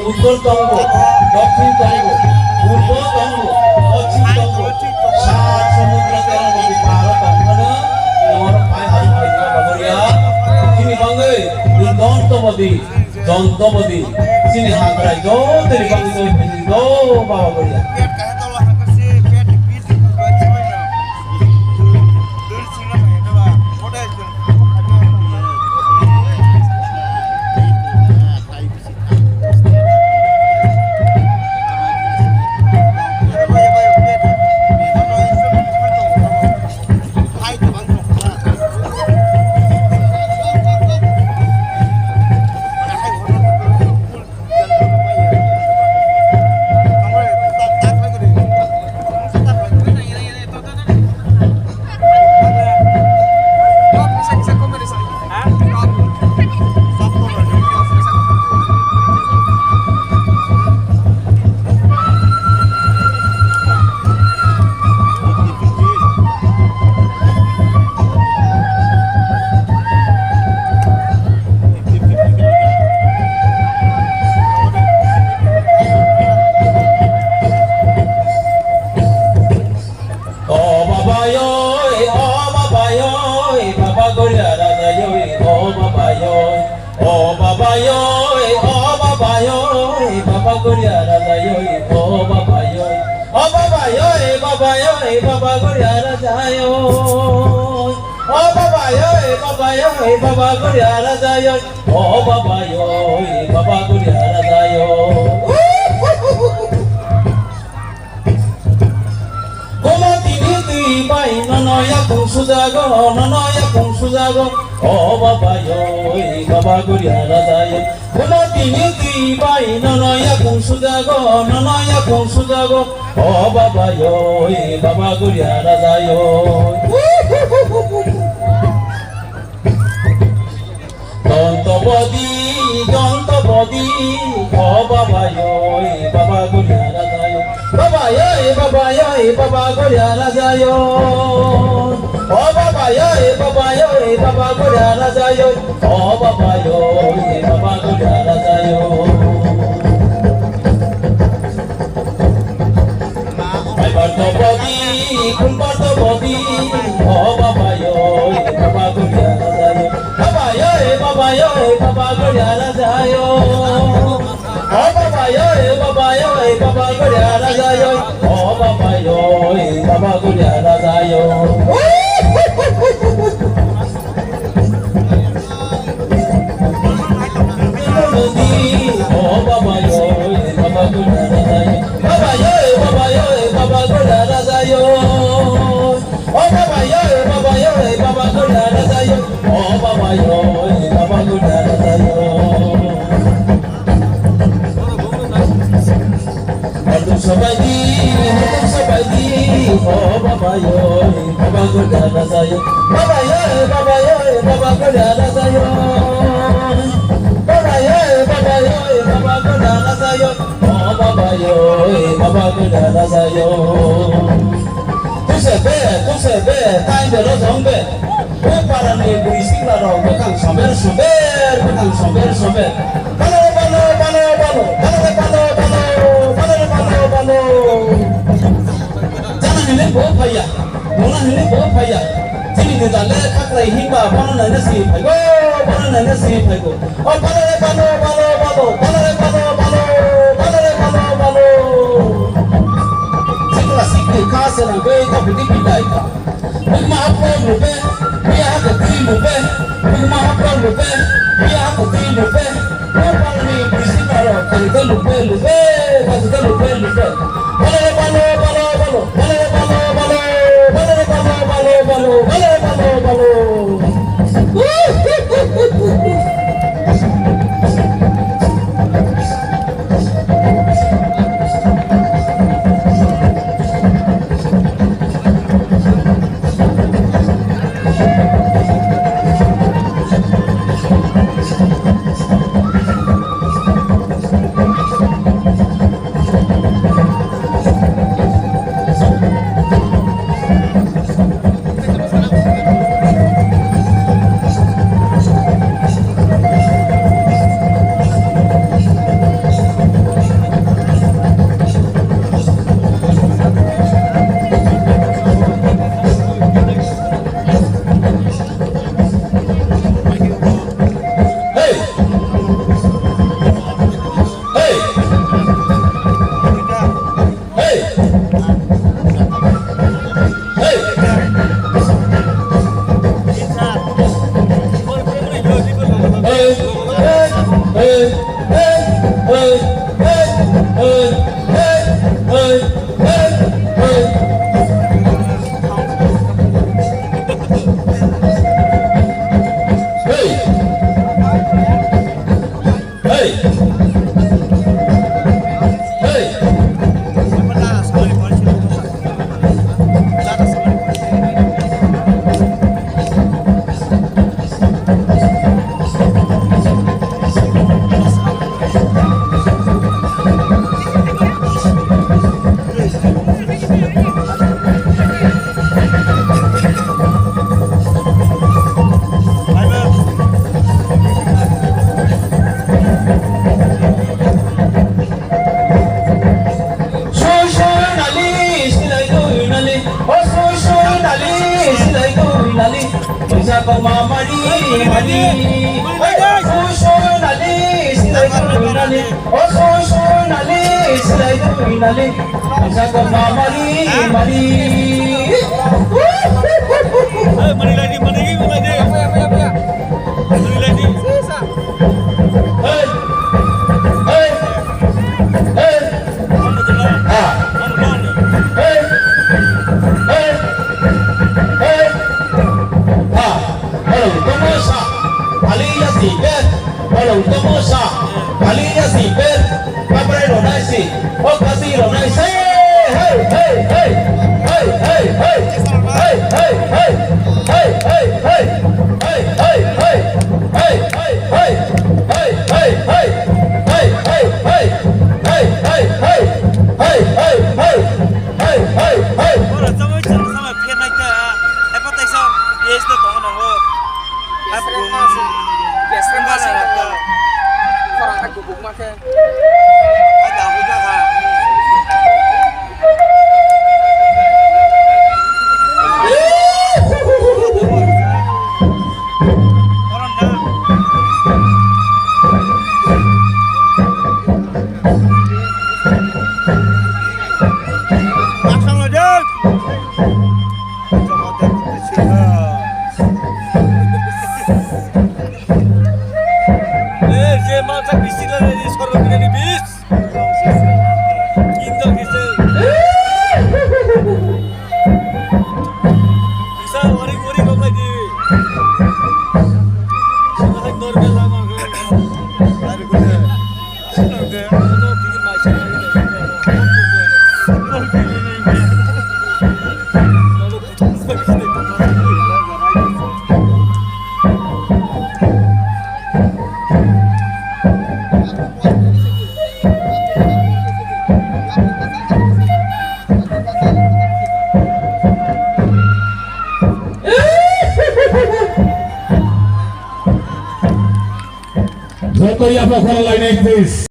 উত্তরতঙ্গ, দক্ষিণতঙ্গ, পূর্বতঙ্গ, পশ্চিমতঙ্গ, সাত সমুদ্র তেরো নদী পার তঙ্গনা আমার পায় হাত পাইয়া বাবরিয়া তিনি বাঙ্গে দন্তবদি দন্তবদি তিনি হাগরাই দো তিনি বাঙ্গে দো বাবরিয়া Baba Guriara Zayo, oh Baba yo, Baba Guriara Zayo. Como tiniti bai nono ya kung sudago, oh Baba yo, Baba Guriara Zayo. Como tiniti bai nono ya kung sudago, oh Baba yo, Baba Guriara Zayo. Dantobodi, oh Baba yo, Baba Guriara Zayo. Baba yo, Baba Guriara Zayo. Oh Baba yo, Baba Guriara Zayo. Oh Baba yo, Baba Guriara Zayo. Ay Bartobodi, kun Bartobodi, oh Baba yo, Baba Guriara Zayo. Baba yo, Baba Guriara Zayo. Oh Baba yo, Baba Guriara Zayo. Oh Baba yo, Baba Guriara Zayo. Oh Baba yo, Baba Guriara Zayo. Baba yo, Baba Guriara Zayo. Oh Baba yo, Baba Guriara Zayo. Oh Baba yo, Baba Guriara Zayo. Aduh sabadi, oh Baba yo, Baba Guriara Zayo. Baba yo, Baba Guriara Zayo. Baba yo, Baba Guriara Zayo. Oh Baba yo, Baba Guriara Zayo. Tu se ve, time de los hombres. Para ni berisi claro, bukan somber. Balo. Jangan ini bawa paya, mula ini bawa paya. Sini di dalam kakrai hingga balo nanya si pego. Oh balo. Sekolah sikit kasar nak gay kau budi pidai ka. Bukma apa lupa, biar aku kiri lupa. Bukma apa lupa, biar aku kiri lupa. Kalau ni berisi kalau kita lupa. Zoto ya bakal lain this.